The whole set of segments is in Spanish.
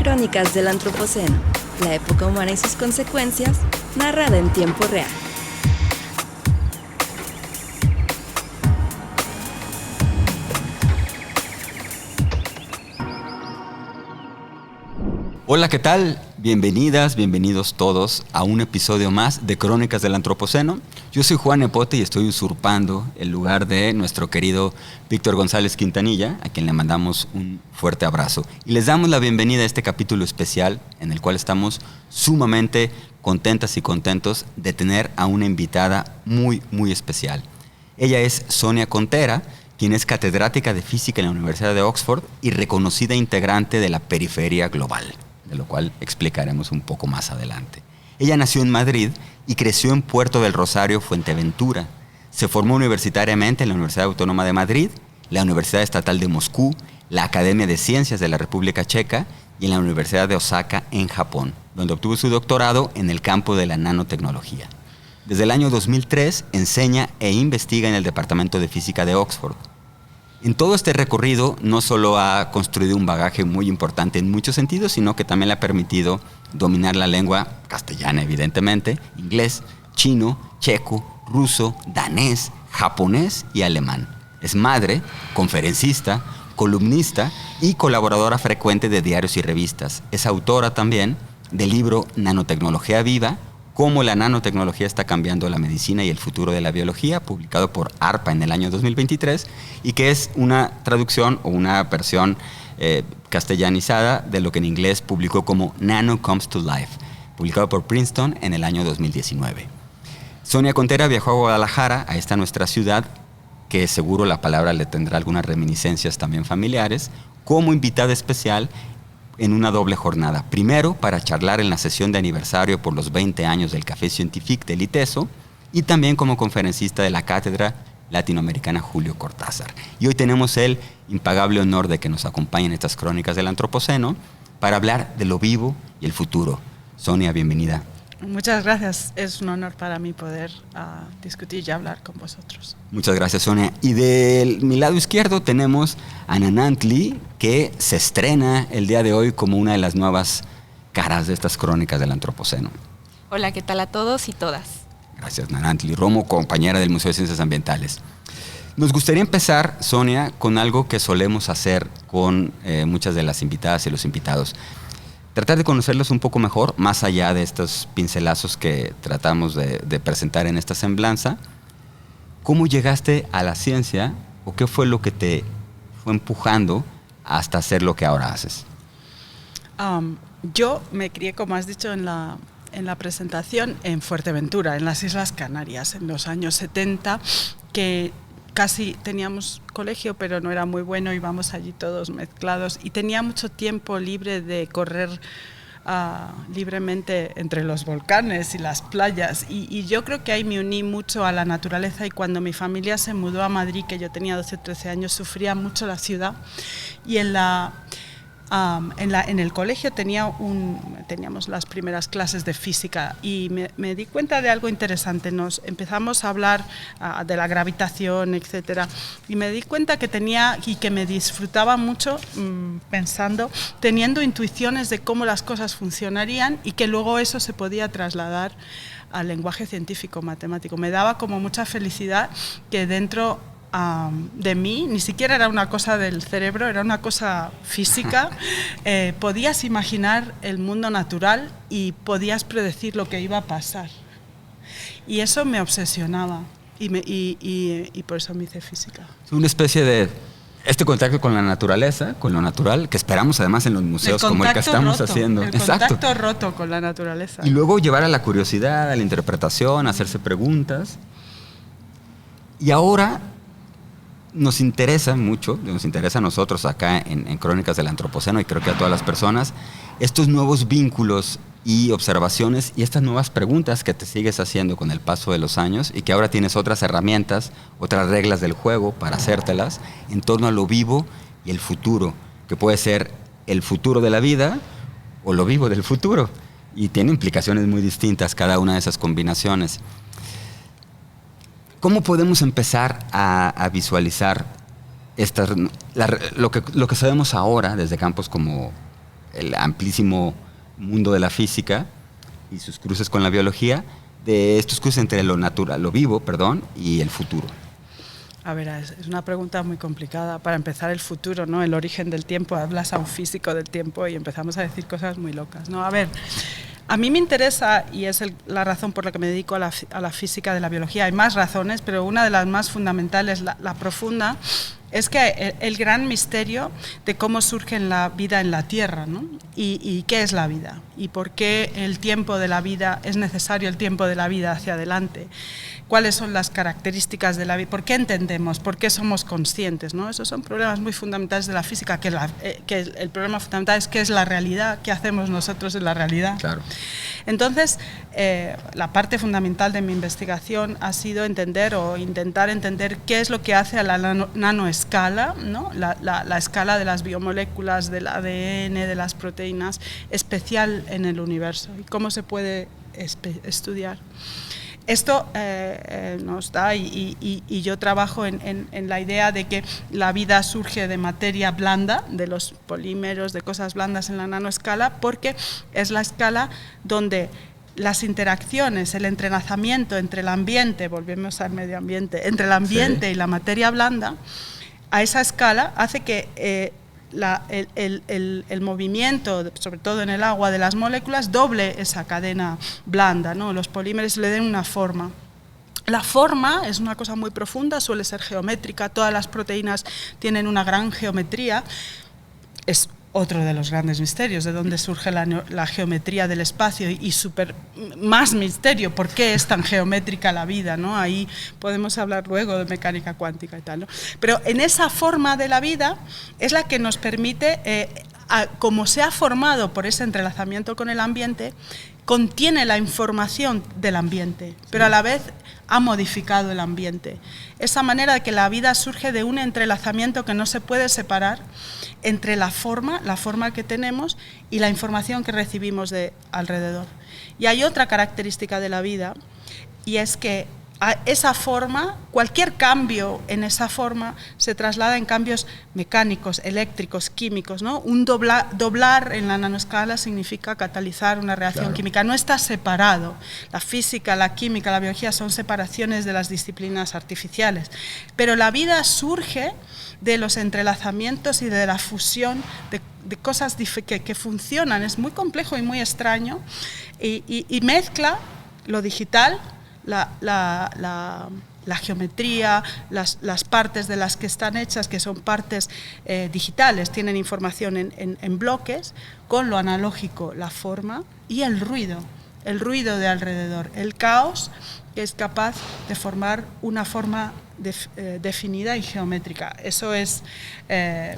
Crónicas del Antropoceno, la época humana y sus consecuencias, narrada en tiempo real. Hola, ¿qué tal? Bienvenidas, bienvenidos todos a un episodio más de Crónicas del Antropoceno. Yo soy Juan Nepote y estoy usurpando el lugar de nuestro querido Víctor González Quintanilla, a quien le mandamos un fuerte abrazo. Y les damos la bienvenida a este capítulo especial en el cual estamos sumamente contentas y contentos de tener a una invitada muy, muy especial. Ella es Sonia Contera, quien es catedrática de física en la Universidad de Oxford y reconocida integrante de la periferia global, de lo cual explicaremos un poco más adelante. Ella nació en Madrid y creció en Puerto del Rosario, Fuerteventura. Se formó universitariamente en la Universidad Autónoma de Madrid, la Universidad Estatal de Moscú, la Academia de Ciencias de la República Checa y en la Universidad de Osaka, en Japón, donde obtuvo su doctorado en el campo de la nanotecnología. Desde el año 2003 enseña e investiga en el Departamento de Física de Oxford. En todo este recorrido no solo ha construido un bagaje muy importante en muchos sentidos, sino que también le ha permitido dominar la lengua castellana, evidentemente, inglés, chino, checo, ruso, danés, japonés y alemán. Es madre, conferencista, columnista y colaboradora frecuente de diarios y revistas. Es autora también del libro Nanotecnología Viva, cómo la nanotecnología está cambiando la medicina y el futuro de la biología, publicado por ARPA en el año 2023, y que es una traducción o una versión castellanizada de lo que en inglés publicó como Nano Comes to Life, publicado por Princeton en el año 2019. Sonia Contera viajó a Guadalajara, a esta nuestra ciudad, que seguro la palabra le tendrá algunas reminiscencias también familiares, como invitada especial en una doble jornada. Primero, para charlar en la sesión de aniversario por los 20 años del Café Científic del ITESO y también como conferencista de la Cátedra Latinoamericana Julio Cortázar. Y hoy tenemos el impagable honor de que nos acompañen estas crónicas del Antropoceno para hablar de lo vivo y el futuro. Sonia, bienvenida. Muchas gracias. Es un honor para mí poder discutir y hablar con vosotros. Muchas gracias, Sonia. Y de mi lado izquierdo tenemos a Nanantli, que se estrena el día de hoy como una de las nuevas caras de estas crónicas del Antropoceno. Hola, ¿qué tal a todos y todas? Gracias, Nanantli Romo, compañera del Museo de Ciencias Ambientales. Nos gustaría empezar, Sonia, con algo que solemos hacer con muchas de las invitadas y los invitados. Tratar de conocerlos un poco mejor, más allá de estos pincelazos que tratamos de presentar en esta semblanza. ¿Cómo llegaste a la ciencia o qué fue lo que te fue empujando hasta hacer lo que ahora haces? Yo me crié, como has dicho en la presentación, en Fuerteventura, en las Islas Canarias, en los años 70, que casi teníamos colegio, pero no era muy bueno, íbamos allí todos mezclados y tenía mucho tiempo libre de correr libremente entre los volcanes y las playas y yo creo que ahí me uní mucho a la naturaleza y cuando mi familia se mudó a Madrid, que yo tenía 12 o 13 años, sufría mucho la ciudad y en el colegio teníamos las primeras clases de física y me di cuenta de algo interesante. Nos empezamos a hablar de la gravitación, etcétera, y me di cuenta que tenía y que me disfrutaba mucho teniendo intuiciones de cómo las cosas funcionarían y que luego eso se podía trasladar al lenguaje científico matemático. Me daba como mucha felicidad que dentro de mí, ni siquiera era una cosa del cerebro, era una cosa física, podías imaginar el mundo natural y podías predecir lo que iba a pasar. Y eso me obsesionaba y por eso me hice física. Es una especie de este contacto con la naturaleza, con lo natural, que esperamos además en los museos como el que estamos haciendo. El contacto roto con la naturaleza. Y luego llevar a la curiosidad, a la interpretación, a hacerse preguntas. Y ahora nos interesa mucho, nos interesa a nosotros acá en Crónicas del Antropoceno y creo que a todas las personas, estos nuevos vínculos y observaciones y estas nuevas preguntas que te sigues haciendo con el paso de los años y que ahora tienes otras herramientas, otras reglas del juego para hacértelas en torno a lo vivo y el futuro, que puede ser el futuro de la vida o lo vivo del futuro. Y tiene implicaciones muy distintas cada una de esas combinaciones. ¿cómo podemos empezar a visualizar lo que sabemos ahora desde campos como el amplísimo mundo de la física y sus cruces con la biología, de estos cruces entre lo natural, lo vivo, y el futuro? A ver, es una pregunta muy complicada. Para empezar, el futuro, ¿no? El origen del tiempo. Hablas a un físico del tiempo y empezamos a decir cosas muy locas, ¿no? A ver, a mí me interesa, y es la razón por la que me dedico a la física de la biología. Hay más razones, pero una de las más fundamentales, la profunda, es que el gran misterio de cómo surge la vida en la Tierra, ¿no? Y qué es la vida, y por qué el tiempo de la vida es necesario, el tiempo de la vida hacia adelante. ¿Cuáles son las características de la vida? ¿Por qué entendemos? ¿Por qué somos conscientes? ¿No? Esos son problemas muy fundamentales de la física, que el problema fundamental es qué es la realidad, qué hacemos nosotros en la realidad. Claro. Entonces, la parte fundamental de mi investigación ha sido entender o intentar entender qué es lo que hace a la nanoescala, ¿no? La escala de las biomoléculas, del ADN, de las proteínas, especial en el universo, y cómo se puede estudiar. Esto nos da, y yo trabajo en la idea de que la vida surge de materia blanda, de los polímeros, de cosas blandas en la nanoescala, porque es la escala donde las interacciones, el entrelazamiento entre el ambiente, volvemos al medio ambiente, entre el ambiente y la materia blanda, a esa escala hace que el movimiento, sobre todo en el agua, de las moléculas doble esa cadena blanda, ¿no? Los polímeros le den una forma. La forma es una cosa muy profunda, suele ser geométrica, todas las proteínas tienen una gran geometría. Es otro de los grandes misterios, de dónde surge la geometría del espacio, y más misterio, por qué es tan geométrica la vida, ¿no? Ahí podemos hablar luego de mecánica cuántica y tal, ¿no? Pero en esa forma de la vida es la que nos permite, como se ha formado por ese entrelazamiento con el ambiente, contiene la información del ambiente, pero a la vez ha modificado el ambiente. Esa manera de que la vida surge de un entrelazamiento que no se puede separar entre la forma que tenemos y la información que recibimos de alrededor. Y hay otra característica de la vida, y es que a esa forma, cualquier cambio en esa forma se traslada en cambios mecánicos, eléctricos, químicos, ¿no? Un doblar en la nanoescala significa catalizar una reacción química, no está separado. La física, la química, la biología son separaciones de las disciplinas artificiales, pero la vida surge de los entrelazamientos y de la fusión de cosas que funcionan. Es muy complejo y muy extraño, y mezcla lo digital, la geometría, las partes de las que están hechas, que son partes digitales, tienen información en bloques, con lo analógico, la forma, y el ruido de alrededor, el caos, que es capaz de formar una forma definida y geométrica. Eso es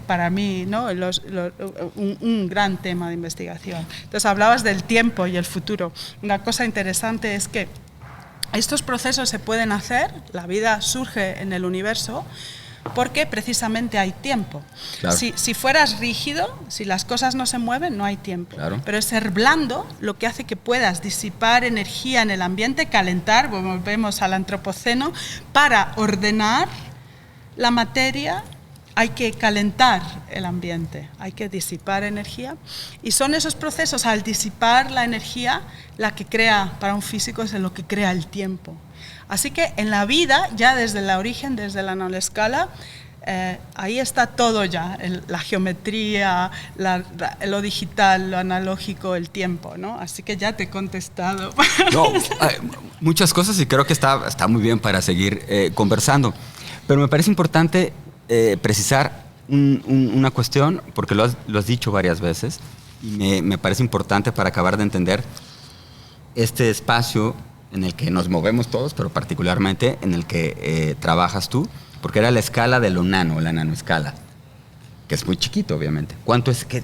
para mí, ¿no? un gran tema de investigación. Entonces hablabas del tiempo y el futuro. Una cosa interesante es que estos procesos se pueden hacer, la vida surge en el universo, porque precisamente hay tiempo. Claro. Si fueras rígido, si las cosas no se mueven, no hay tiempo. Claro. Pero es ser blando lo que hace que puedas disipar energía en el ambiente, calentar, volvemos al antropoceno, para ordenar la materia. Hay que calentar el ambiente, hay que disipar energía, y son esos procesos, al disipar la energía, la que crea, para un físico es lo que crea el tiempo. Así que en la vida, ya desde el origen, desde la nanoescala, ahí está todo ya, la geometría, lo digital, lo analógico, el tiempo, ¿no? Así que ya te he contestado. No, muchas cosas, y creo que está muy bien para seguir conversando, pero me parece importante precisar una cuestión, porque lo has dicho varias veces, y me parece importante para acabar de entender este espacio en el que nos movemos todos, pero particularmente en el que trabajas tú, porque era la escala de lo nano, la nanoescala, que es muy chiquito, obviamente.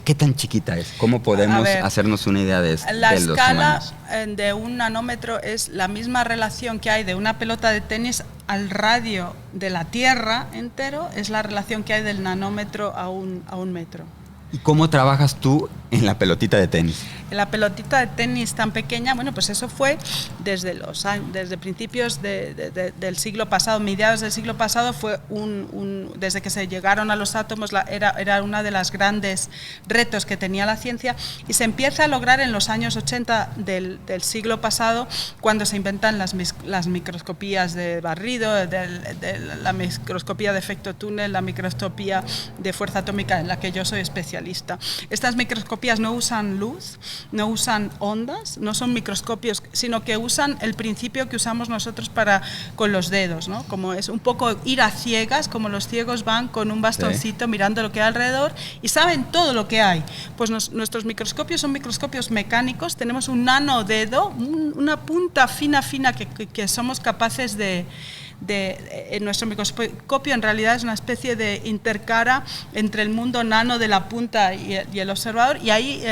¿Qué tan chiquita es? ¿Cómo podemos hacernos una idea de los humanos? La escala de un nanómetro es la misma relación que hay de una pelota de tenis al radio de la Tierra entero, es la relación que hay del nanómetro a un metro. ¿Y cómo trabajas tú en la pelotita de tenis. La pelotita de tenis tan pequeña, bueno, pues eso fue desde principios del siglo pasado, mediados del siglo pasado, fue desde que se llegaron a los átomos, era una de las grandes retos que tenía la ciencia, y se empieza a lograr en los años 80 del siglo pasado, cuando se inventan las microscopías de barrido, la microscopía de efecto túnel, la microscopía de fuerza atómica, en la que yo soy especialista. Estas microscopías no usan luz, no usan ondas, no son microscopios, sino que usan el principio que usamos nosotros con los dedos, ¿no? Como es un poco ir a ciegas, como los ciegos van con un bastoncito mirando lo que hay alrededor y saben todo lo que hay. Pues nuestros microscopios son microscopios mecánicos, tenemos un nanodedo, una punta fina que somos capaces en nuestro microscopio en realidad es una especie de intercara entre el mundo nano de la punta y el observador, y ahí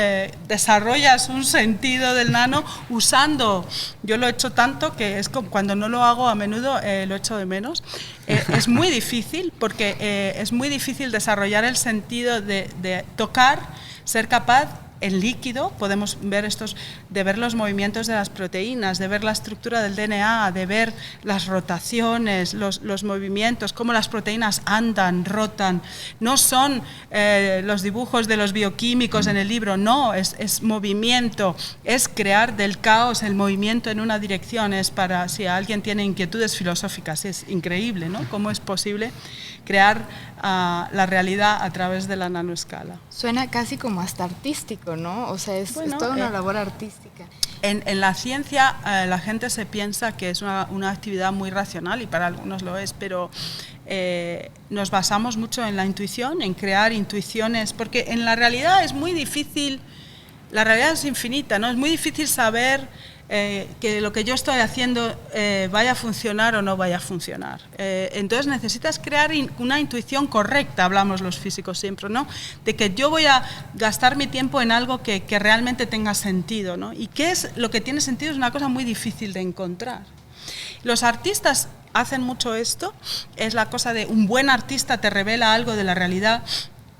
desarrollas un sentido del nano usando, yo lo he hecho tanto que es como cuando no lo hago a menudo lo echo de menos. Es muy difícil porque es muy difícil desarrollar el sentido de tocar, ser capaz en líquido, podemos ver ver los movimientos de las proteínas, de ver la estructura del DNA, de ver las rotaciones, los movimientos, cómo las proteínas andan, rotan. No son los dibujos de los bioquímicos en el libro, no, es movimiento, es crear del caos el movimiento en una dirección. Es para, si alguien tiene inquietudes filosóficas, es increíble, ¿no? ¿Cómo es posible crear la realidad a través de la nanoescala? Suena casi como hasta artístico, ¿no? O sea, es toda una labor artística. En la ciencia la gente se piensa que es una actividad muy racional, y para algunos lo es, pero nos basamos mucho en la intuición, en crear intuiciones, porque en la realidad es muy difícil, la realidad es infinita, ¿no? Es muy difícil saber que lo que yo estoy haciendo vaya a funcionar o no vaya a funcionar. Entonces necesitas crear una intuición correcta, hablamos los físicos siempre, ¿no? De que yo voy a gastar mi tiempo en algo que realmente tenga sentido, ¿no? Y qué es lo que tiene sentido es una cosa muy difícil de encontrar. Los artistas hacen mucho esto, es la cosa de un buen artista te revela algo de la realidad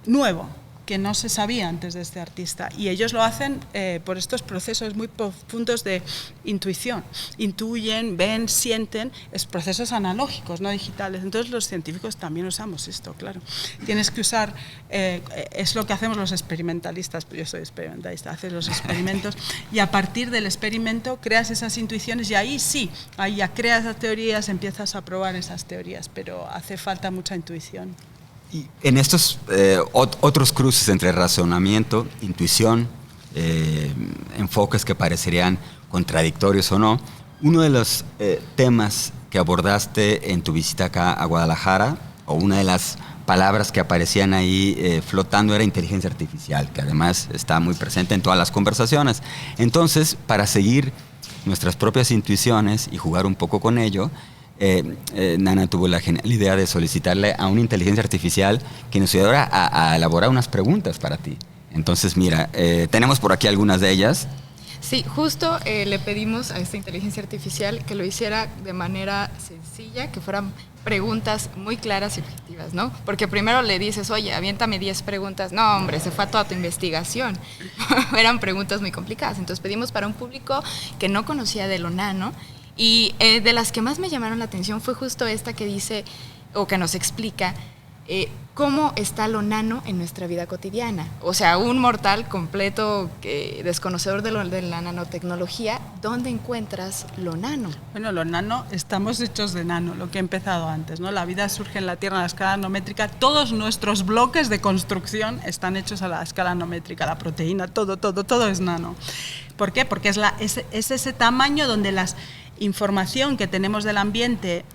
nuevo, que no se sabía antes de este artista, y ellos lo hacen por estos procesos muy profundos de intuición. Intuyen, ven, sienten, es procesos analógicos, no digitales. Entonces los científicos también usamos esto, claro. Tienes que usar, es lo que hacemos los experimentalistas, pues yo soy experimentalista, haces los experimentos y a partir del experimento creas esas intuiciones, y ahí sí, ahí ya creas las teorías, empiezas a probar esas teorías, pero hace falta mucha intuición. Y en estos otros cruces entre razonamiento, intuición, enfoques que parecerían contradictorios o no, uno de los temas que abordaste en tu visita acá a Guadalajara, o una de las palabras que aparecían ahí flotando, era inteligencia artificial, que además está muy presente en todas las conversaciones. Entonces, para seguir nuestras propias intuiciones y jugar un poco con ello, Nana tuvo la genial idea de solicitarle a una inteligencia artificial que nos ayudara a elaborar unas preguntas para ti. Entonces, mira, tenemos por aquí algunas de ellas. Sí, justo le pedimos a esta inteligencia artificial que lo hiciera de manera sencilla, que fueran preguntas muy claras y objetivas, ¿no? Porque primero le dices, oye, aviéntame 10 preguntas. No, hombre, se fue a toda tu investigación. Eran preguntas muy complicadas. Entonces pedimos para un público que no conocía de lo nano. Y de las que más me llamaron la atención fue justo esta que dice, o que nos explica, cómo está lo nano en nuestra vida cotidiana. O sea, un mortal completo desconocedor de la nanotecnología, ¿dónde encuentras lo nano? Bueno, lo nano, estamos hechos de nano, lo que he empezado antes, ¿no? La vida surge en la Tierra a la escala nanométrica, todos nuestros bloques de construcción están hechos a la escala nanométrica, la proteína, todo es nano. ¿Por qué? Porque es ese tamaño donde la información que tenemos del ambiente,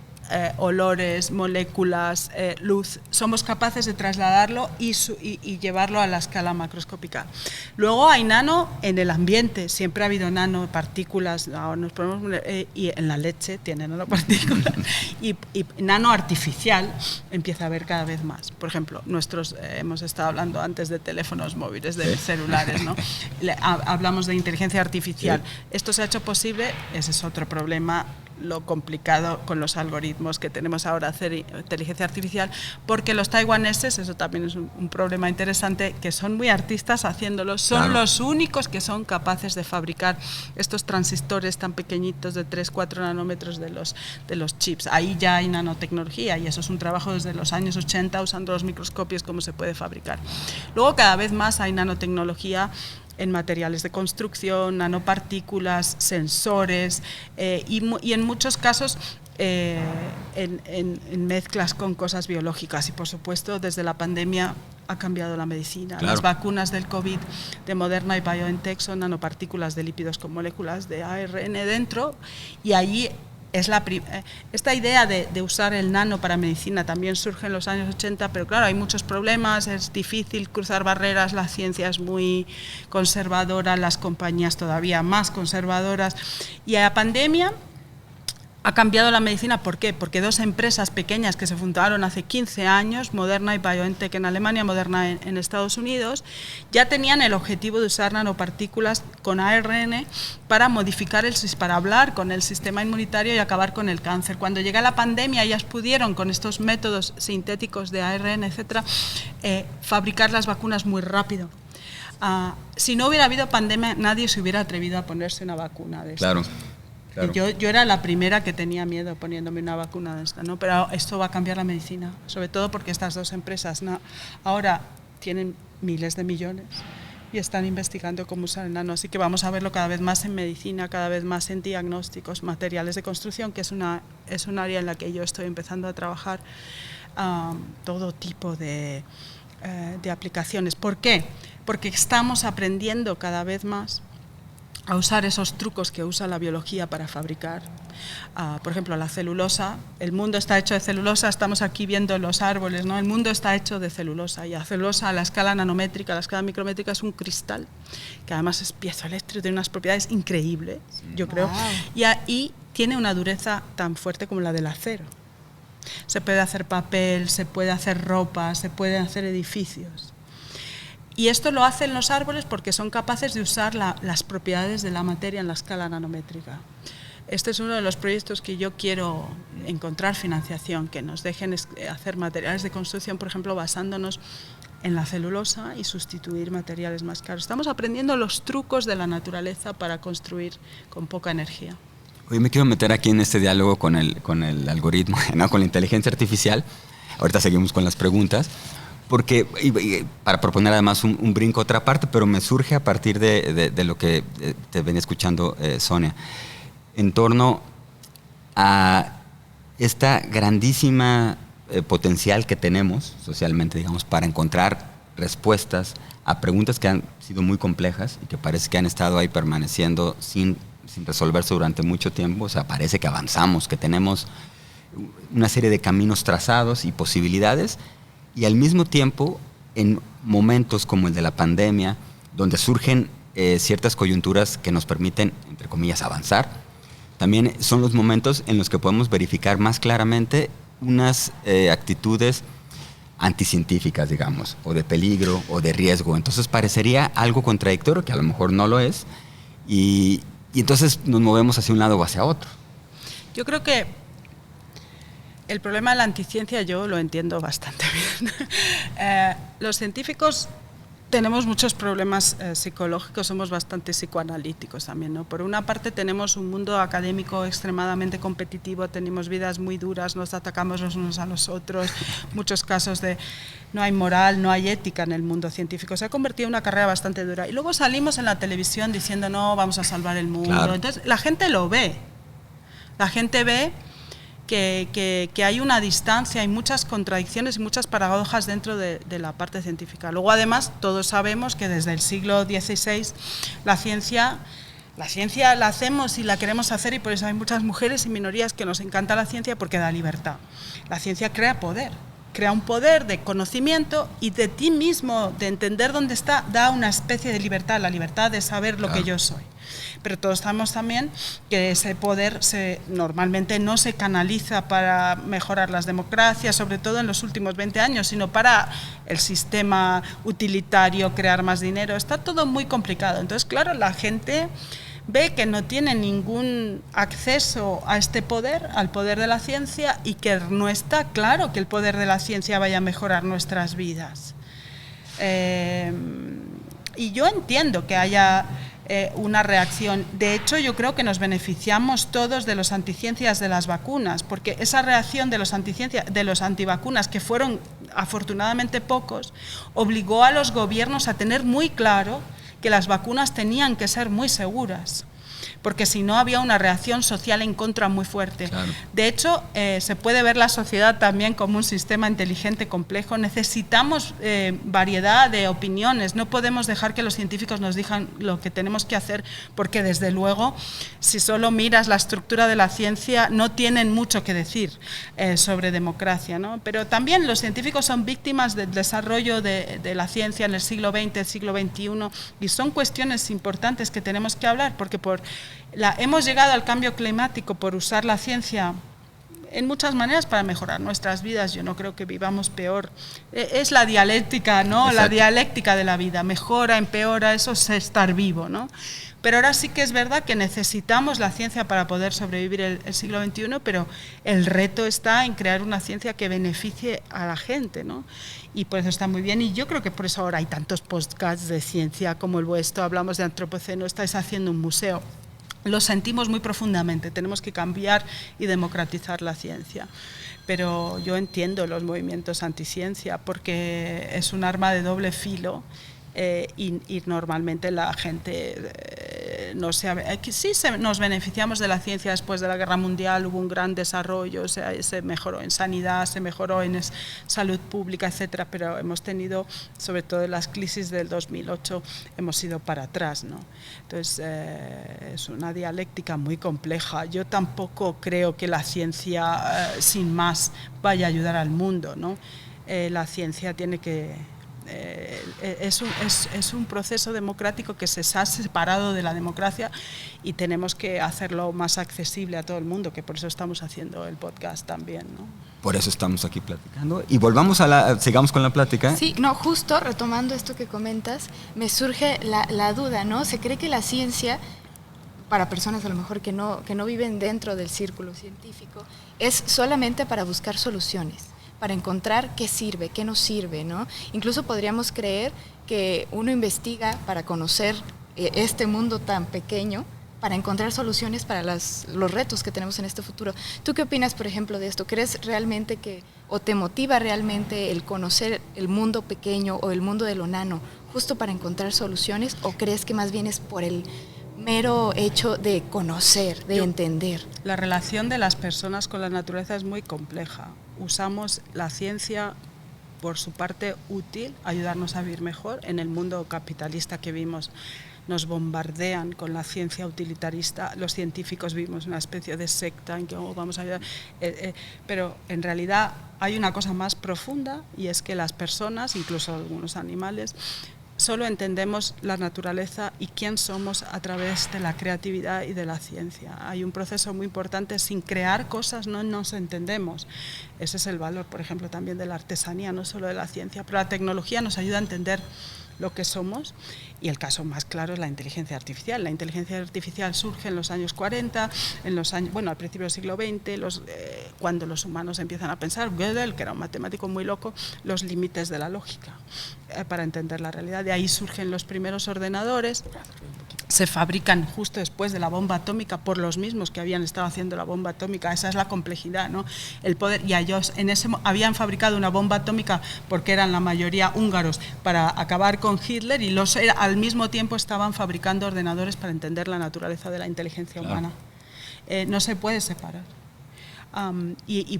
olores, moléculas, luz, somos capaces de trasladarlo y llevarlo a la escala macroscópica. Luego hay nano en el ambiente, siempre ha habido nanopartículas, y en la leche tiene nanopartículas, y nano artificial empieza a haber cada vez más. Por ejemplo, hemos estado hablando antes de teléfonos móviles, de celulares, ¿no? Hablamos de inteligencia artificial. Sí. Esto se ha hecho posible, ese es otro problema. lo complicado con los algoritmos que tenemos ahora hacer inteligencia artificial, porque los taiwaneses, eso también es un problema interesante, que son muy artistas haciéndolo, son los únicos que son capaces de fabricar estos transistores tan pequeñitos de 3-4 nanómetros de los chips. Ahí ya hay nanotecnología y eso es un trabajo desde los años 80 usando los microscopios cómo se puede fabricar. Luego cada vez más hay nanotecnología en materiales de construcción, nanopartículas, sensores y en muchos casos en mezclas con cosas biológicas. Y por supuesto desde la pandemia ha cambiado la medicina. Claro. Las vacunas del COVID de Moderna y BioNTech son nanopartículas de lípidos con moléculas de ARN dentro, y allí es esta idea de usar el nano para medicina también surge en los años 80, pero claro, hay muchos problemas, es difícil cruzar barreras, la ciencia es muy conservadora, las compañías todavía más conservadoras, y a la pandemia ha cambiado la medicina. ¿Por qué? Porque dos empresas pequeñas que se fundaron hace 15 años, Moderna y BioNTech en Alemania, Moderna en Estados Unidos, ya tenían el objetivo de usar nanopartículas con ARN para modificar para hablar con el sistema inmunitario y acabar con el cáncer. Cuando llega la pandemia, ellas pudieron, con estos métodos sintéticos de ARN, etcétera, fabricar las vacunas muy rápido. Si no hubiera habido pandemia, nadie se hubiera atrevido a ponerse una vacuna de estas. Claro. Claro. Yo era la primera que tenía miedo poniéndome una vacuna de esta, ¿no? Pero esto va a cambiar la medicina, sobre todo porque estas dos empresas ahora tienen miles de millones y están investigando cómo usar el nano, así que vamos a verlo cada vez más en medicina, cada vez más en diagnósticos, materiales de construcción, que es un área en la que yo estoy empezando a trabajar, todo tipo de aplicaciones. ¿Por qué? Porque estamos aprendiendo cada vez más a usar esos trucos que usa la biología para fabricar, por ejemplo, la celulosa. El mundo está hecho de celulosa, estamos aquí viendo los árboles, ¿no? El mundo está hecho de celulosa, y la celulosa a la escala nanométrica, a la escala micrométrica, es un cristal, que además es piezoeléctrico, tiene unas propiedades increíbles, yo creo, y tiene una dureza tan fuerte como la del acero. Se puede hacer papel, se puede hacer ropa, se pueden hacer edificios. Y esto lo hacen los árboles porque son capaces de usar las propiedades de la materia en la escala nanométrica. Este es uno de los proyectos que yo quiero encontrar financiación, que nos dejen hacer materiales de construcción, por ejemplo, basándonos en la celulosa y sustituir materiales más caros. Estamos aprendiendo los trucos de la naturaleza para construir con poca energía. Hoy me quiero meter aquí en este diálogo con el algoritmo, ¿no? Con la inteligencia artificial. Ahorita seguimos con las preguntas. Porque, para proponer además un brinco a otra parte, pero me surge a partir de lo que te venía escuchando, Sonia, en torno a esta grandísima potencial que tenemos socialmente, digamos, para encontrar respuestas a preguntas que han sido muy complejas y que parece que han estado ahí permaneciendo sin resolverse durante mucho tiempo. O sea, parece que avanzamos, que tenemos una serie de caminos trazados y posibilidades. Y al mismo tiempo, en momentos como el de la pandemia, donde surgen ciertas coyunturas que nos permiten, entre comillas, avanzar, también son los momentos en los que podemos verificar más claramente unas actitudes anticientíficas, digamos, o de peligro o de riesgo. Entonces parecería algo contradictorio, que a lo mejor no lo es, y entonces nos movemos hacia un lado o hacia otro. Yo creo que el problema de la anticiencia yo lo entiendo bastante bien. Los científicos tenemos muchos problemas psicológicos, somos bastante psicoanalíticos también, ¿no? Por una parte tenemos un mundo académico extremadamente competitivo, tenemos vidas muy duras, nos atacamos los unos a los otros, muchos casos de no hay moral, no hay ética en el mundo científico, se ha convertido en una carrera bastante dura. Y luego salimos en la televisión diciendo no, vamos a salvar el mundo. Claro. Entonces la gente lo ve, la gente ve que hay una distancia, hay muchas contradicciones y muchas paradojas dentro de la parte científica. Luego, además, todos sabemos que desde el siglo XVI la ciencia la hacemos y la queremos hacer, y por eso hay muchas mujeres y minorías que nos encanta la ciencia, porque da libertad. La ciencia crea poder, crea un poder de conocimiento y de ti mismo, de entender dónde está, da una especie de libertad, la libertad de saber lo que yo soy. Pero todos sabemos también que ese poder normalmente no se canaliza para mejorar las democracias, sobre todo en los últimos 20 años, sino para el sistema utilitario, crear más dinero. Está todo muy complicado. Entonces, claro, la gente ve que no tiene ningún acceso a este poder, al poder de la ciencia, y que no está claro que el poder de la ciencia vaya a mejorar nuestras vidas. Y yo entiendo que haya una reacción. De hecho, yo creo que nos beneficiamos todos de los anticiencias de las vacunas, porque esa reacción de los antivacunas, que fueron afortunadamente pocos, obligó a los gobiernos a tener muy claro que las vacunas tenían que ser muy seguras, porque si no había una reacción social en contra muy fuerte. Claro. De hecho, se puede ver la sociedad también como un sistema inteligente complejo. Necesitamos variedad de opiniones, no podemos dejar que los científicos nos digan lo que tenemos que hacer, porque desde luego, si solo miras la estructura de la ciencia, no tienen mucho que decir sobre democracia, ¿no? Pero también los científicos son víctimas del desarrollo de la ciencia en el siglo XX, el siglo XXI, y son cuestiones importantes que tenemos que hablar, porque hemos llegado al cambio climático por usar la ciencia en muchas maneras para mejorar nuestras vidas. Yo no creo que vivamos peor. Es la dialéctica, ¿no? Exacto. La dialéctica de la vida. Mejora, empeora, eso es estar vivo, ¿no? Pero ahora sí que es verdad que necesitamos la ciencia para poder sobrevivir el siglo XXI, pero el reto está en crear una ciencia que beneficie a la gente, ¿no? Y por eso está muy bien, y yo creo que por eso ahora hay tantos podcasts de ciencia como el vuestro. Hablamos de antropoceno, estáis haciendo un museo. Lo sentimos muy profundamente, tenemos que cambiar y democratizar la ciencia. Pero yo entiendo los movimientos anticiencia, porque es un arma de doble filo. Y normalmente la gente no se nos beneficiamos de la ciencia después de la Guerra Mundial, hubo un gran desarrollo, o sea, se mejoró en sanidad, se mejoró en salud pública, etcétera, pero hemos tenido, sobre todo en las crisis del 2008, hemos ido para atrás, ¿no? Entonces es una dialéctica muy compleja. Yo tampoco creo que la ciencia sin más vaya a ayudar al mundo, ¿no? La ciencia tiene que es un proceso democrático que se ha separado de la democracia, y tenemos que hacerlo más accesible a todo el mundo, que por eso estamos haciendo el podcast también, ¿no? Por eso estamos aquí platicando. Y sigamos con la plática. Sí, no, justo retomando esto que comentas, me surge la duda, ¿no? Se cree que la ciencia, para personas a lo mejor que no viven dentro del círculo científico, es solamente para buscar soluciones, para encontrar qué sirve, qué no sirve, ¿no? Incluso podríamos creer que uno investiga para conocer este mundo tan pequeño, para encontrar soluciones para los retos que tenemos en este futuro. ¿Tú qué opinas, por ejemplo, de esto? ¿Crees realmente o te motiva realmente el conocer el mundo pequeño o el mundo de lo nano justo para encontrar soluciones, o crees que más bien es por el mero hecho de conocer, de entender? La relación de las personas con la naturaleza es muy compleja. Usamos la ciencia por su parte útil, ayudarnos a vivir mejor. En el mundo capitalista que vimos, nos bombardean con la ciencia utilitarista. Los científicos vivimos una especie de secta en que vamos a ayudar. Pero en realidad hay una cosa más profunda, y es que las personas, incluso algunos animales, solo entendemos la naturaleza y quién somos a través de la creatividad y de la ciencia. Hay un proceso muy importante. Sin crear cosas no nos entendemos. Ese es el valor, por ejemplo, también de la artesanía, no solo de la ciencia. Pero la tecnología nos ayuda a entender lo que somos, y el caso más claro es la inteligencia artificial. La inteligencia artificial surge en los años 40, al principio del siglo XX, cuando los humanos empiezan a pensar, Gödel, que era un matemático muy loco, los límites de la lógica para entender la realidad. De ahí surgen los primeros ordenadores. Se fabrican justo después de la bomba atómica por los mismos que habían estado haciendo la bomba atómica. Esa es la complejidad, ¿no? El poder, y ellos habían fabricado una bomba atómica porque eran la mayoría húngaros para acabar con Hitler, y al mismo tiempo estaban fabricando ordenadores para entender la naturaleza de la inteligencia humana. No se puede separar. Y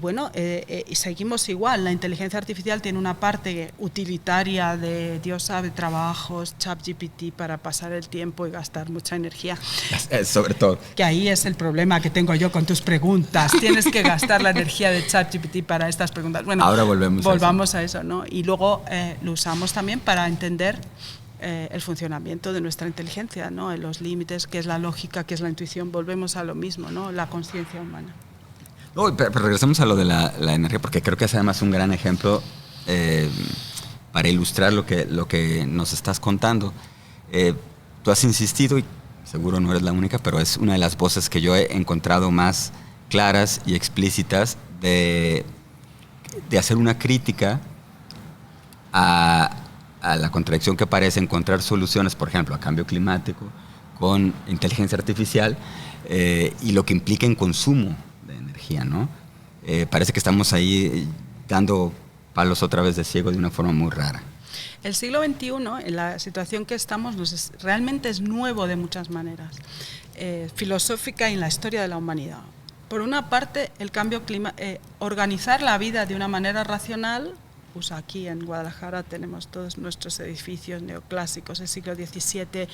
seguimos igual. La inteligencia artificial tiene una parte utilitaria de, Dios sabe, trabajos, ChatGPT para pasar el tiempo y gastar mucha energía. Sobre todo. Que ahí es el problema que tengo yo con tus preguntas. Tienes que gastar la energía de ChatGPT para estas preguntas. Bueno, ahora volvamos a eso, ¿no? Y luego lo usamos también para entender el funcionamiento de nuestra inteligencia, ¿no? Los límites, qué es la lógica, qué es la intuición. Volvemos a lo mismo, ¿no? La conciencia humana. No, pero regresemos a lo de la energía, porque creo que es además un gran ejemplo para ilustrar lo que nos estás contando. Tú has insistido, y seguro no eres la única, pero es una de las voces que yo he encontrado más claras y explícitas de hacer una crítica a la contradicción que parece encontrar soluciones, por ejemplo, a cambio climático, con inteligencia artificial y lo que implica en consumo de energía, ¿no? Parece que estamos ahí dando palos otra vez de ciego de una forma muy rara. El siglo XXI, en la situación que estamos, realmente es nuevo de muchas maneras, filosófica y en la historia de la humanidad. Por una parte, el cambio climático, organizar la vida de una manera racional. Pues aquí en Guadalajara tenemos todos nuestros edificios neoclásicos del siglo XVII,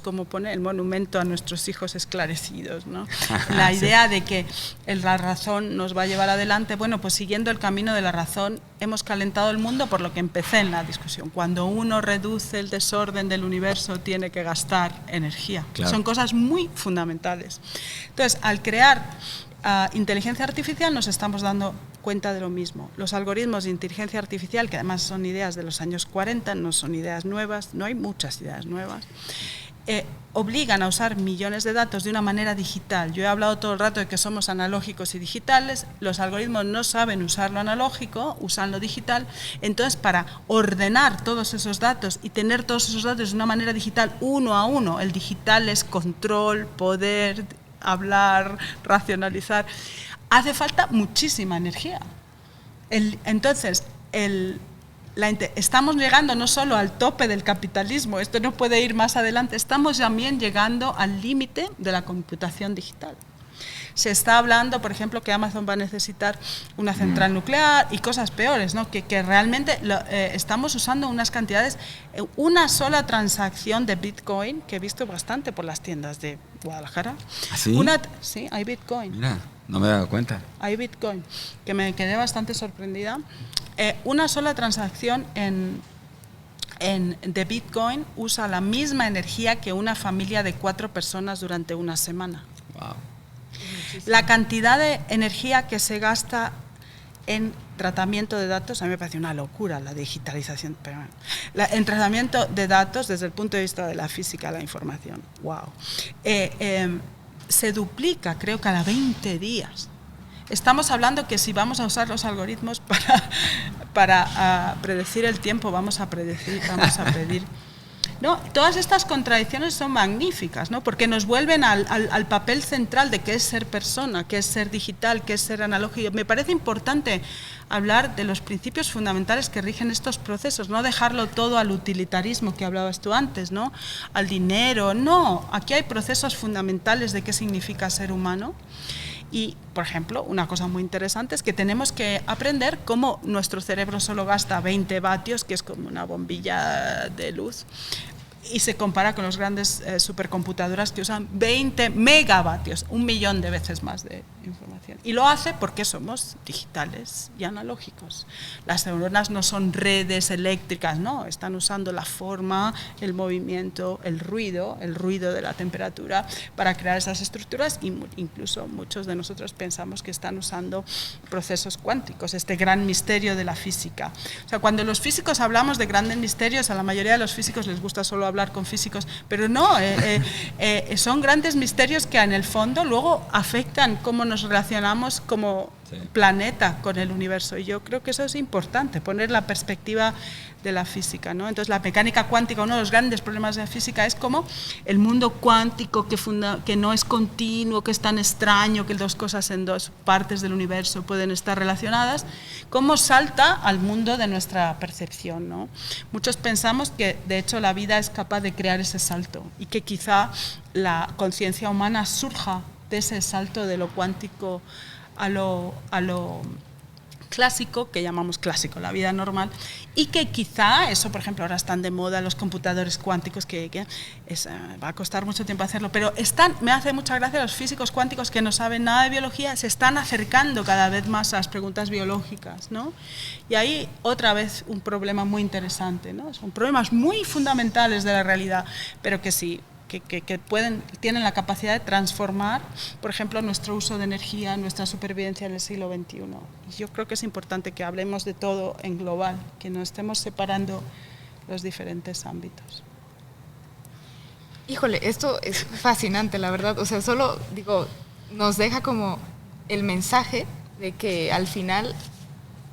como pone el monumento a nuestros hijos esclarecidos, ¿no? La idea de que la razón nos va a llevar adelante. Bueno, pues siguiendo el camino de la razón hemos calentado el mundo, por lo que empecé en la discusión. Cuando uno reduce el desorden del universo tiene que gastar energía. Claro. Son cosas muy fundamentales. Entonces, al crear inteligencia artificial nos estamos dando cuenta de lo mismo. Los algoritmos de inteligencia artificial, que además son ideas de los años 40, no son ideas nuevas, no hay muchas ideas nuevas, obligan a usar millones de datos de una manera digital. Yo he hablado todo el rato de que somos analógicos y digitales, los algoritmos no saben usar lo analógico, usan lo digital, entonces para ordenar todos esos datos y tener todos esos datos de una manera digital, uno a uno, el digital es control, poder, hablar, racionalizar, hace falta muchísima energía. Entonces, estamos llegando no solo al tope del capitalismo, esto no puede ir más adelante, estamos también llegando al límite de la computación digital. Se está hablando, por ejemplo, que Amazon va a necesitar una central nuclear y cosas peores, ¿no? Que realmente estamos usando unas cantidades, una sola transacción de Bitcoin, que he visto bastante por las tiendas de Guadalajara. ¿Ah, sí? Sí, hay Bitcoin. Mira, no me he dado cuenta. Hay Bitcoin, que me quedé bastante sorprendida. Una sola transacción de Bitcoin usa la misma energía que una familia de 4 personas durante una semana. Wow. La cantidad de energía que se gasta en tratamiento de datos, a mí me parece una locura la digitalización, pero en tratamiento de datos desde el punto de vista de la física de la información, wow. Se duplica, creo, cada 20 días. Estamos hablando que si vamos a usar los algoritmos para predecir el tiempo, vamos a pedir. ¿No? Todas estas contradicciones son magníficas, ¿no? Porque nos vuelven al papel central de qué es ser persona, qué es ser digital, qué es ser analógico. Me parece importante hablar de los principios fundamentales que rigen estos procesos, no dejarlo todo al utilitarismo que hablabas tú antes, ¿no? Al dinero, no. Aquí hay procesos fundamentales de qué significa ser humano. Y, por ejemplo, una cosa muy interesante es que tenemos que aprender cómo nuestro cerebro solo gasta 20 vatios, que es como una bombilla de luz, y se compara con las grandes supercomputadoras que usan 20 megavatios, 1.000.000 de veces más de información. Y lo hace porque somos digitales y analógicos. Las neuronas no son redes eléctricas, no, están usando la forma, el movimiento, el ruido de la temperatura para crear esas estructuras, y incluso muchos de nosotros pensamos que están usando procesos cuánticos, este gran misterio de la física. O sea, cuando los físicos hablamos de grandes misterios, a la mayoría de los físicos les gusta solo hablar con físicos, pero no, son grandes misterios que en el fondo luego afectan cómo nos relacionamos como planeta con el universo, y yo creo que eso es importante, poner la perspectiva de la física, ¿no? Entonces la mecánica cuántica, uno de los grandes problemas de la física es como el mundo cuántico que no es continuo, que es tan extraño, que dos cosas en dos partes del universo pueden estar relacionadas, cómo salta al mundo de nuestra percepción, ¿no? Muchos pensamos que de hecho la vida es capaz de crear ese salto y que quizá la conciencia humana surja de ese salto de lo cuántico a lo clásico, que llamamos clásico, la vida normal, y que quizá eso, por ejemplo, ahora están de moda los computadores cuánticos, va a costar mucho tiempo hacerlo, pero me hace mucha gracia los físicos cuánticos que no saben nada de biología, se están acercando cada vez más a las preguntas biológicas, ¿no? Y ahí otra vez un problema muy interesante, ¿no? Son problemas muy fundamentales de la realidad, pero que sí, que tienen la capacidad de transformar, por ejemplo, nuestro uso de energía, nuestra supervivencia en el siglo XXI. Y yo creo que es importante que hablemos de todo en global, que no estemos separando los diferentes ámbitos. Híjole, esto es fascinante, la verdad. O sea, solo, digo, nos deja como el mensaje de que al final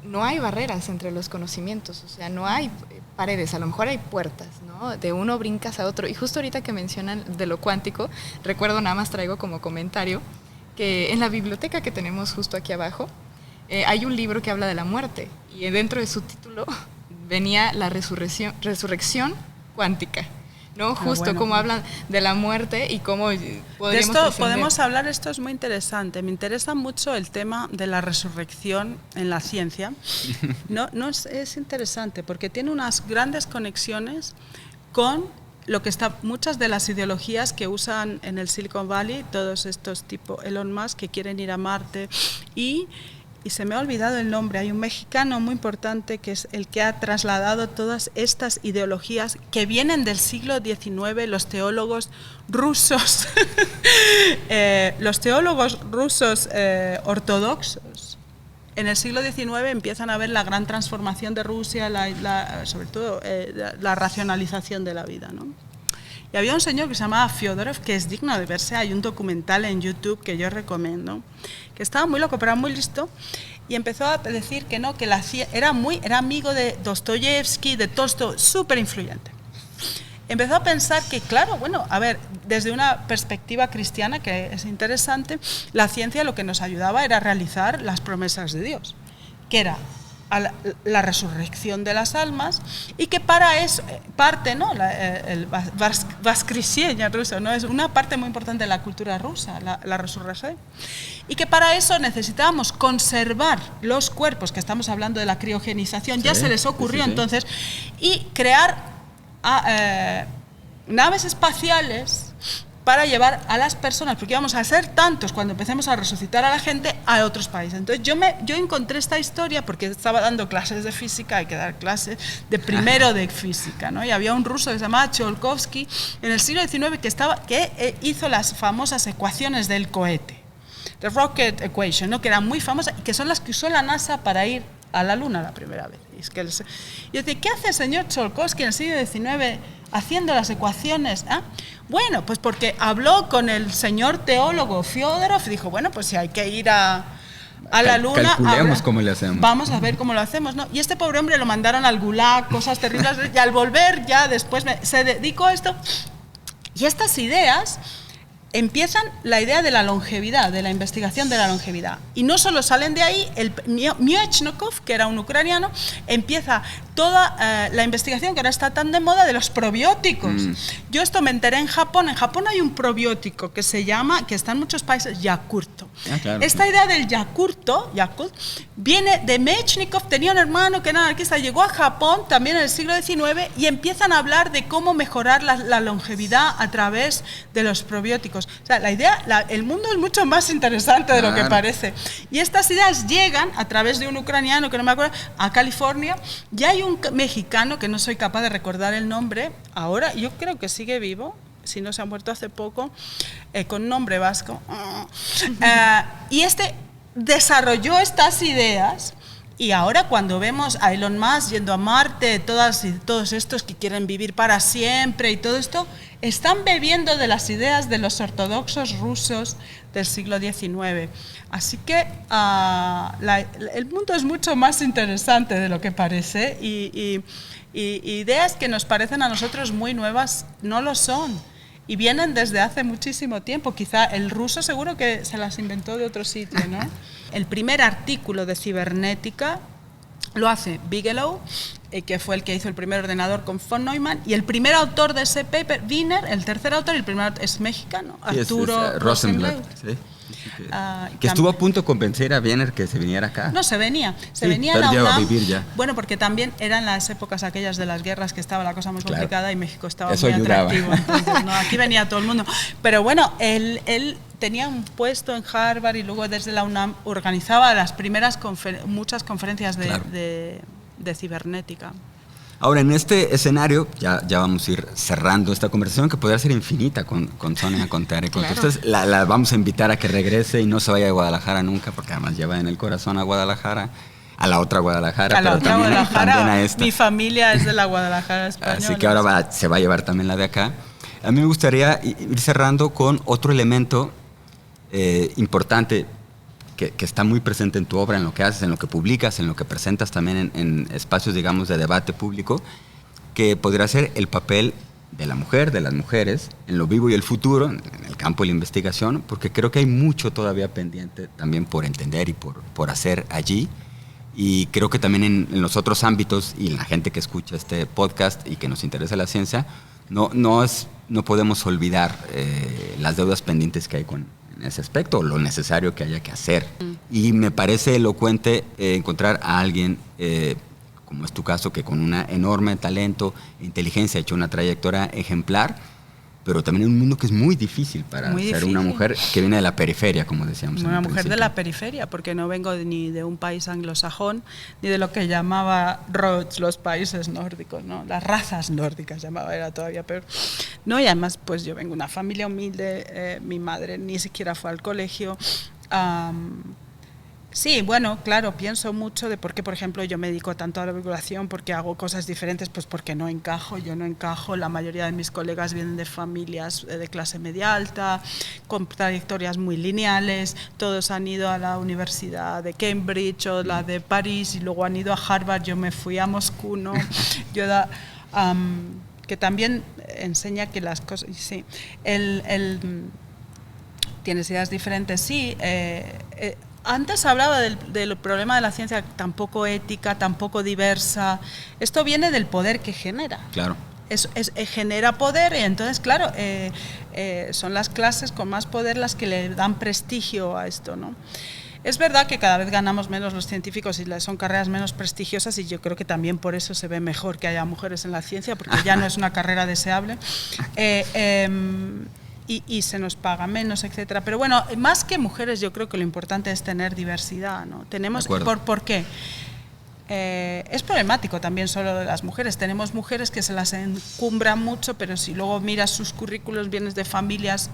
no hay barreras entre los conocimientos, o sea, no hay paredes, a lo mejor hay puertas, ¿no? De uno brincas a otro. Y justo ahorita que mencionan de lo cuántico, recuerdo, nada más traigo como comentario, que en la biblioteca que tenemos justo aquí abajo, hay un libro que habla de la muerte, y dentro de su título venía la resurrección cuántica, ¿no? Justo bueno. como hablan de la muerte y cómo podríamos De esto trascender. podemos hablar, esto es muy interesante. Me interesa mucho el tema de la resurrección en la ciencia. No es interesante porque tiene unas grandes conexiones con lo que está, muchas de las ideologías que usan en el Silicon Valley, todos estos tipo Elon Musk que quieren ir a Marte y se me ha olvidado el nombre, hay un mexicano muy importante que es el que ha trasladado todas estas ideologías que vienen del siglo XIX, los teólogos rusos, ortodoxos, en el siglo XIX empiezan a ver la gran transformación de Rusia, sobre todo la racionalización de la vida, ¿no? Y había un señor que se llamaba Fyodorov, que es digno de verse, hay un documental en YouTube que yo recomiendo, que estaba muy loco, pero era muy listo, y empezó a decir que no, que era amigo de Dostoyevsky, de Tolstoy, súper influyente. Empezó a pensar que, claro, bueno, a ver, desde una perspectiva cristiana, que es interesante, la ciencia lo que nos ayudaba era realizar las promesas de Dios, que era a la resurrección de las almas, y que para eso parte, ¿no? El Vaskresение ruso, ¿no? Es una parte muy importante de la cultura rusa, la resurrección, y que para eso necesitábamos conservar los cuerpos, que estamos hablando de la criogenización, ya se les ocurrió entonces, y crear naves espaciales para llevar a las personas, porque íbamos a ser tantos cuando empecemos a resucitar a la gente, a otros países. Entonces yo encontré esta historia porque estaba dando clases de física, hay que dar clases de primero de física, ¿no? Y había un ruso que se llamaba Tsiolkovsky en el siglo XIX que hizo las famosas ecuaciones del cohete, the rocket equation, ¿no? Que eran muy famosas y que son las que usó la NASA para ir a la Luna la primera vez. Y es que yo decía, ¿qué hace el señor Tsiolkovsky en el siglo XIX haciendo las ecuaciones? Bueno, pues porque habló con el señor teólogo Fyodorov y dijo, bueno, pues si hay que ir a la Luna, calculemos cómo le hacemos. Vamos a ver cómo lo hacemos, ¿no? Y este pobre hombre lo mandaron al Gulag, cosas terribles, y al volver ya después se dedicó a esto. Y estas ideas empiezan la idea de la longevidad, de la investigación de la longevidad. Y no solo salen de ahí, el Myasnykov, que era un ucraniano, empieza toda la investigación que ahora está tan de moda de los probióticos. Yo esto me enteré en Japón. En Japón hay un probiótico que se llama, que está en muchos países, Yakurto. Claro. Esta idea del Yakult, viene de Myasnykov, tenía un hermano que era anarquista, llegó a Japón también en el siglo XIX y empiezan a hablar de cómo mejorar la longevidad a través de los probióticos. O sea, el mundo es mucho más interesante de lo que parece. Y estas ideas llegan a través de un ucraniano, que no me acuerdo, a California. Ya hay un mexicano, que no soy capaz de recordar el nombre ahora, yo creo que sigue vivo, si no se ha muerto hace poco, con nombre vasco. Y este desarrolló estas ideas. Y ahora cuando vemos a Elon Musk yendo a Marte, todos estos que quieren vivir para siempre y todo esto, están bebiendo de las ideas de los ortodoxos rusos del siglo XIX. Así que el mundo es mucho más interesante de lo que parece y ideas que nos parecen a nosotros muy nuevas no lo son. Y vienen desde hace muchísimo tiempo. Quizá el ruso seguro que se las inventó de otro sitio, ¿no? El primer artículo de cibernética lo hace Bigelow, que fue el que hizo el primer ordenador con von Neumann, y el primer autor de ese paper, Wiener, el tercer autor, y el primer autor es mexicano, Arturo es Rosenblatt. Sí. Que estuvo a punto de convencer a Wiener que se viniera acá. No, se venía pero a ya va a UNAM. Vivir ya. Bueno, porque también eran las épocas aquellas de las guerras que estaba la cosa muy complicada y México estaba eso muy ayudaba. atractivo. Entonces, no, aquí venía todo el mundo. Pero bueno, él tenía un puesto en Harvard y luego desde la UNAM organizaba las primeras muchas conferencias de cibernética. Ahora, en este escenario, ya vamos a ir cerrando esta conversación que podría ser infinita con Sonia, con Tere. Claro. Entonces, la vamos a invitar a que regrese y no se vaya a Guadalajara nunca, porque además lleva en el corazón a Guadalajara, a la otra Guadalajara, A también Guadalajara, a esta. Mi familia es de la Guadalajara, Española. Así que ahora se va a llevar también la de acá. A mí me gustaría ir cerrando con otro elemento importante que está muy presente en tu obra, en lo que haces, en lo que publicas, en lo que presentas también en espacios, digamos, de debate público, que podría ser el papel de la mujer, de las mujeres, en lo vivo y el futuro, en el campo de la investigación, porque creo que hay mucho todavía pendiente también por entender y por hacer allí. Y creo que también en los otros ámbitos y en la gente que escucha este podcast y que nos interesa la ciencia, no podemos olvidar las deudas pendientes que hay en ese aspecto, lo necesario que haya que hacer. Y me parece elocuente encontrar a alguien, como es tu caso, que con un enorme talento e inteligencia ha hecho una trayectoria ejemplar, pero también en un mundo que es muy difícil para ser una mujer que viene de la periferia, como decíamos. Una mujer de la periferia, porque no vengo ni de un país anglosajón, ni de lo que llamaba Rhodes los países nórdicos, ¿no? Las razas nórdicas llamaba, era todavía peor. No, y además, pues yo vengo de una familia humilde, mi madre ni siquiera fue al colegio. Sí, bueno, claro, pienso mucho de por qué, por ejemplo, yo me dedico tanto a la divulgación, porque hago cosas diferentes, pues porque no encajo, yo no encajo, la mayoría de mis colegas vienen de familias de clase media alta, con trayectorias muy lineales, todos han ido a la Universidad de Cambridge o la de París y luego han ido a Harvard, yo me fui a Moscú, ¿no? Que también enseña que las cosas, sí, tienes ideas diferentes, sí, antes hablaba del problema de la ciencia tan poco ética, tan poco diversa. Esto viene del poder que genera. Claro. Genera poder y entonces, claro, son las clases con más poder las que le dan prestigio a esto, ¿no? Es verdad que cada vez ganamos menos los científicos y son carreras menos prestigiosas y yo creo que también por eso se ve mejor que haya mujeres en la ciencia, porque ya no es una carrera deseable. Y se nos paga menos, etcétera. Pero bueno, más que mujeres, yo creo que lo importante es tener diversidad, ¿no? ¿Por qué? Es problemático también solo de las mujeres. Tenemos mujeres que se las encumbran mucho, pero si luego miras sus currículos, vienes de familias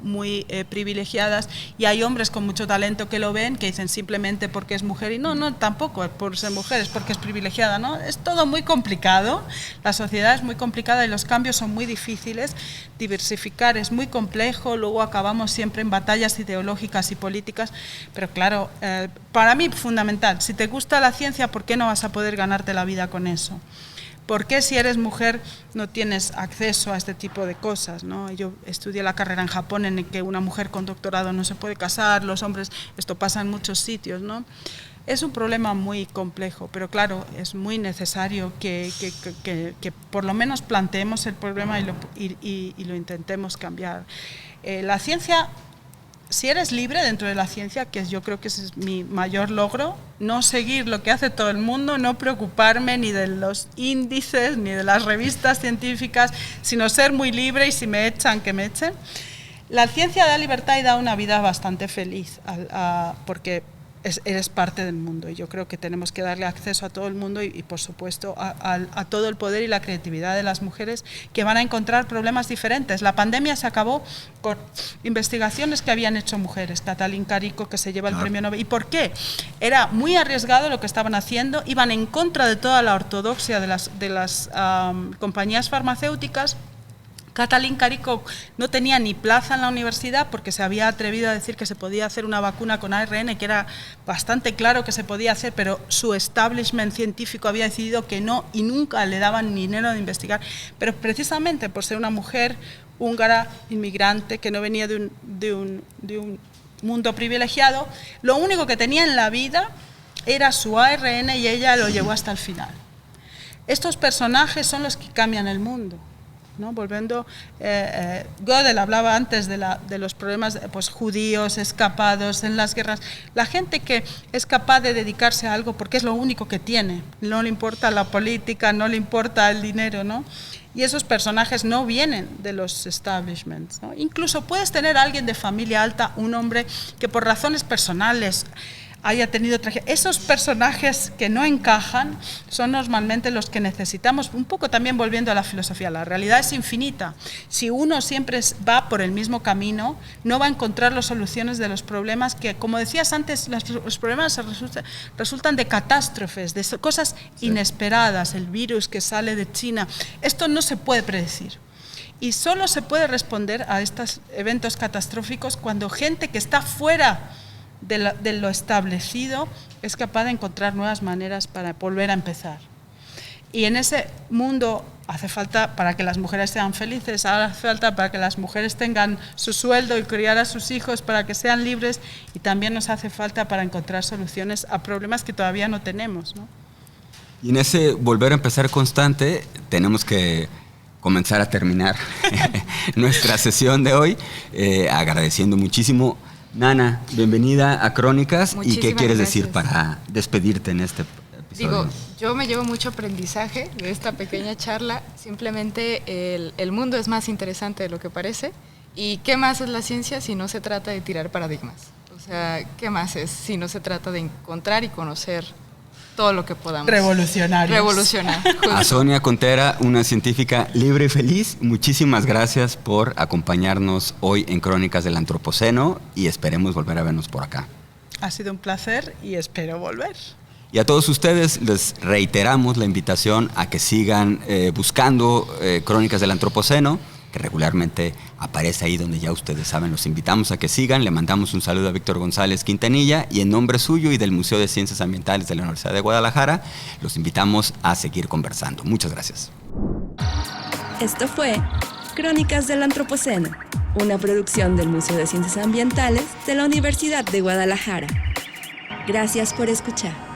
muy privilegiadas y hay hombres con mucho talento que lo ven, que dicen simplemente porque es mujer y no, tampoco por ser mujer, es porque es privilegiada, ¿no? Es todo muy complicado, la sociedad es muy complicada y los cambios son muy difíciles, diversificar es muy complejo, luego acabamos siempre en batallas ideológicas y políticas, pero claro, para mí fundamental, si te gusta la ciencia, ¿por qué no vas a poder ganarte la vida con eso? ¿Por qué si eres mujer no tienes acceso a este tipo de cosas, ¿no? Yo estudié la carrera en Japón en el que una mujer con doctorado no se puede casar, los hombres, esto pasa en muchos sitios, ¿no? Es un problema muy complejo, pero claro, es muy necesario que por lo menos planteemos el problema y lo intentemos cambiar. La ciencia... Si eres libre dentro de la ciencia, que yo creo que ese es mi mayor logro, no seguir lo que hace todo el mundo, no preocuparme ni de los índices, ni de las revistas científicas, sino ser muy libre y si me echan, que me echen. La ciencia da libertad y da una vida bastante feliz, porque eres parte del mundo y yo creo que tenemos que darle acceso a todo el mundo y por supuesto a todo el poder y la creatividad de las mujeres que van a encontrar problemas diferentes. La pandemia se acabó con investigaciones que habían hecho mujeres, Katalin Karikó, que se lleva el premio Nobel. ¿Y por qué? Era muy arriesgado lo que estaban haciendo, iban en contra de toda la ortodoxia de las compañías farmacéuticas. Katalin Karikó no tenía ni plaza en la universidad porque se había atrevido a decir que se podía hacer una vacuna con ARN, que era bastante claro que se podía hacer, pero su establishment científico había decidido que no y nunca le daban ni dinero de investigar. Pero precisamente por ser una mujer húngara, inmigrante, que no venía de un mundo privilegiado, lo único que tenía en la vida era su ARN y ella lo llevó hasta el final. Estos personajes son los que cambian el mundo, ¿no? Volviendo, Gödel hablaba antes de los problemas pues, judíos escapados en las guerras. La gente que es capaz de dedicarse a algo porque es lo único que tiene, no le importa la política, no le importa el dinero, ¿no? Y esos personajes no vienen de los establishments, ¿no? Incluso puedes tener a alguien de familia alta, un hombre que por razones personales haya tenido tragedia. Esos personajes que no encajan son normalmente los que necesitamos, un poco también volviendo a la filosofía. La realidad es infinita. Si uno siempre va por el mismo camino, no va a encontrar las soluciones de los problemas que, como decías antes, los problemas resultan de catástrofes, de cosas inesperadas, el virus que sale de China. Esto no se puede predecir. y solo se puede responder a estos eventos catastróficos cuando gente que está fuera de lo establecido es capaz de encontrar nuevas maneras para volver a empezar. Y en ese mundo hace falta, para que las mujeres sean felices, hace falta para que las mujeres tengan su sueldo y criar a sus hijos para que sean libres, y también nos hace falta para encontrar soluciones a problemas que todavía no tenemos, ¿no? Y en ese volver a empezar constante, tenemos que comenzar a terminar nuestra sesión de hoy, agradeciendo muchísimo. Nana, bienvenida a Crónicas. Muchísimas ¿Y qué quieres gracias. decir para despedirte en este episodio? Digo, yo me llevo mucho aprendizaje de esta pequeña charla. Simplemente el mundo es más interesante de lo que parece. ¿Y qué más es la ciencia si no se trata de tirar paradigmas? O sea, ¿qué más es si no se trata de encontrar y conocer todo lo que podamos? Revolucionar. A Sonia Contera, una científica libre y feliz, muchísimas gracias por acompañarnos hoy en Crónicas del Antropoceno y esperemos volver a vernos por acá. Ha sido un placer y espero volver. Y a todos ustedes les reiteramos la invitación a que sigan buscando Crónicas del Antropoceno, que regularmente aparece ahí donde ya ustedes saben. Los invitamos a que sigan. Le mandamos un saludo a Víctor González Quintanilla y en nombre suyo y del Museo de Ciencias Ambientales de la Universidad de Guadalajara, los invitamos a seguir conversando. Muchas gracias. Esto fue Crónicas del Antropoceno, una producción del Museo de Ciencias Ambientales de la Universidad de Guadalajara. Gracias por escuchar.